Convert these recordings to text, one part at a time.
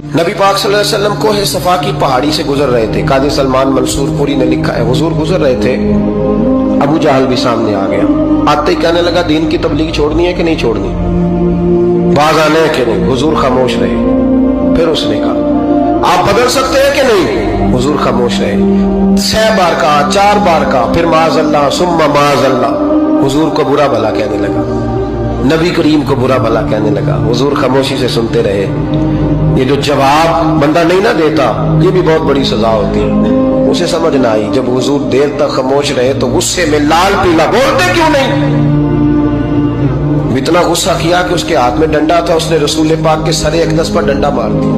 नबी पाक सल्लल्लाहु अलैहि वसल्लम कोहे सफा की पहाड़ी से गुजर रहे थे। काजी सलमान मंसूरपुरी ने लिखा है, हुजूर गुजर रहे थे, अबू जहल भी सामने आ गया। आते ही कहने लगा, दीन की तबलीग छोड़नी है कि नहीं छोड़नी, बाज आने है कि नहीं। हुजूर खामोश रहे। फिर उसने कहा, आप बदल सकते हैं कि नहीं। हुजूर खामोश रहे। 6 बार कहा, 4 बार कहा, फिर माज़अल्लाह सुम्मा माज़अल्लाह। हुजूर को बुरा भला कहने लगा, नबी करीम को बुरा भला कहने लगा। हुजूर खामोशी से सुनते रहे। ये जो जवाब बंदा नहीं ना देता, ये भी बहुत बड़ी सजा होती है। उसे समझ ना आई, जब हुजूर देर तक खामोश रहे तो गुस्से में लाल पीला, बोलते क्यों नहीं। इतना गुस्सा किया कि उसके हाथ में डंडा था, उसने रसूल पाक के सरे अक़दस पर डंडा मार दिया।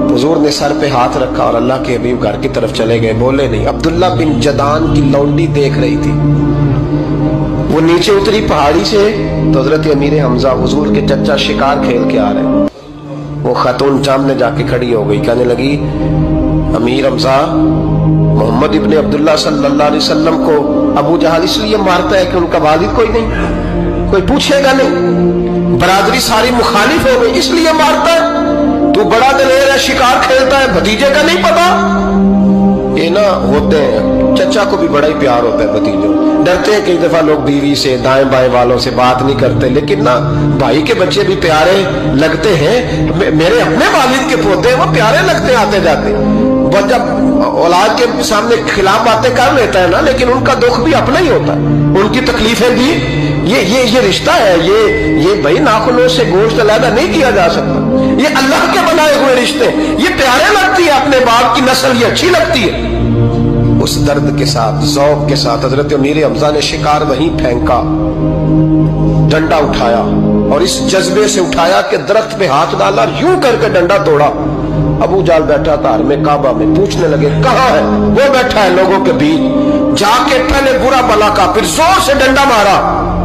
हुजूर ने सर पे हाथ रखा और अल्लाह के हबीब घर की तरफ चले गए, बोले नहीं। अब्दुल्ला बिन जदान की लौंडी देख रही थी, वो नीचे उतरी पहाड़ी से तो हजरत अमीर हमजा हुजूर के चचा शिकार खेल के आ रहे। वो खातून सामने जाके खड़ी हो गई, कहने लगी, अमीर हमजा मोहम्मद इब्ने अब्दुल्ला सल्लल्लाहु अलैहि वसल्लम को अबू जहल इसलिए मारता है कि उनका वालिद कोई नहीं, कोई पूछेगा नहीं, बरादरी सारी मुखालिफ हो गई इसलिए मारता है। तू बड़ा दलेर है, शिकार खेलता है, भतीजे का नहीं पता। ये ना होते हैं, चचा को भी बड़ा ही प्यार होता है भतीजों। डरते हैं कई दफा लोग बीवी से, दाएं बाएं वालों से बात नहीं करते, लेकिन ना भाई के बच्चे भी प्यारे लगते हैं। मेरे अपने वालिद के पोते हैं, वो प्यारे लगते आते जाते। वो जब औलाद के सामने खिलाफ बातें कर लेता है ना, लेकिन उनका दुख भी अपना ही होता है, उनकी तकलीफें भी। ये रिश्ता है, ये भाई नाखूनों से गोश्त अलग नहीं किया जा सकता। ये अल्लाह के बनाए हुए रिश्ते, ये प्यारे लगती है, अपने बाप की नस्ल ये अच्छी लगती है। उस दर्द के साथ, ज़ौक़ के साथ हजरत अमीर हमजा ने शिकार वहीं फेंका, डंडा उठाया और इस जज्बे से उठाया कि दरख्त पे हाथ डाला, यूं करके डंडा तोड़ा। अबू जहल बैठा था हर में काबा में, पूछने लगे कहाँ है। वो बैठा है लोगों के बीच। जाके पहले बुरा भला का, फिर जोर से डंडा मारा।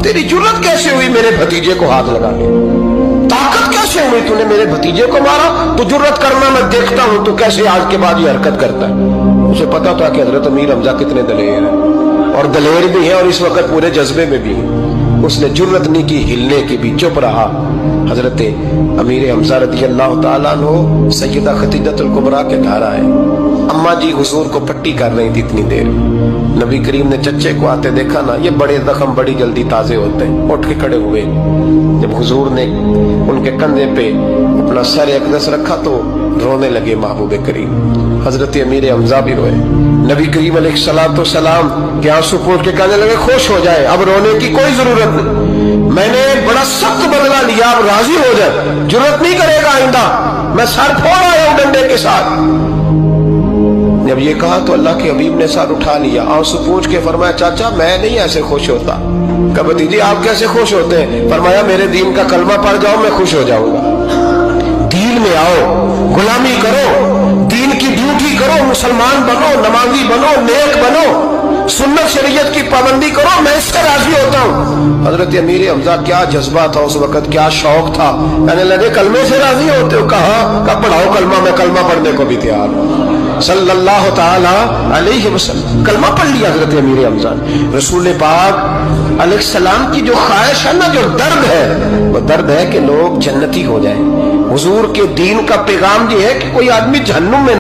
तेरी जुर्रत कैसे हुई मेरे भतीजे को हाथ लगाने, ताकत कैसे हुई तूने मेरे भतीजे को मारा। तू जुर्रत करना मैं देखता हूं, तू कैसे आज के बाद ये हरकत करता है। उसे पता था कि हजरत अमीर हमजा कितने दलेर हैं, और दलेर भी है और इस वक्त पूरे जज्बे में भी है। उसने जुर्रत नहीं की हिलने की भी, चुप रहा। हजरत अमीर हमजा रज़ी अल्लाह ताला अन्हु सैयदा खदीजतुल कुबरा के घर आए। अम्मा जी हुजूर को पट्टी कर रही थी इतनी देर। नबी करीम ने चच्चे को आते देखा ना, ये बड़े जख्म बड़ी जल्दी ताजे होते हैं। उठ के खड़े हुए। जब हुजूर ने उनके कंधे पे अपना सर अक़दस रखा तो रोने लगे महबूब करीम। हजरत अमीर हमजा भी रोए। नबी करीम अलैहिस्सलाम के आंसू पोंछ के कहने लगे, खुश हो जाए, अब रोने की कोई जरूरत नहीं, मैंने बड़ा सख्त बदला लिया, अब राजी हो जाए, जरूरत नहीं करेगा आइंदा, मैं सर फोड़ आया हूं डंडे के साथ। जब ये कहा तो अल्लाह के हबीब ने सर उठा लिया, आंसू पोंछ के फरमाया, चाचा मैं नहीं ऐसे खुश होता। कहा भतीजी आप कैसे खुश होते हैं। फरमाया, मेरे दीन का कलमा पढ़ जाओ मैं खुश हो जाऊंगा। दीन में आओ, गुलामी करो, दीन की ड्यूटी करो, मुसलमान बनो, नमाजी बनो, नेक बनो, सुन्नत शरीयत की पाबंदी करो, मैं इससे राजी होता हूँ। हजरत अमीर हमजा क्या जज्बा था उस वक्त, क्या शौक था। कहने लगे कलमे से राजी होते हो। कहा पढ़ाओ कलमा, मैं कलमा पढ़ने को भी तैयार हूँ। सल्लल्लाहु ताला अलैहि वसल्लम कलमा पढ़ लिया हजरत अमीर हमजा। रसूल पाक अलैहिस्सलाम की जो ख्वाहिश है ना, जो दर्द है, वो दर्द है कि लोग जन्नती हो जाएं। हुजूर के दीन का पैगाम ये है कि कोई आदमी जहन्नुम में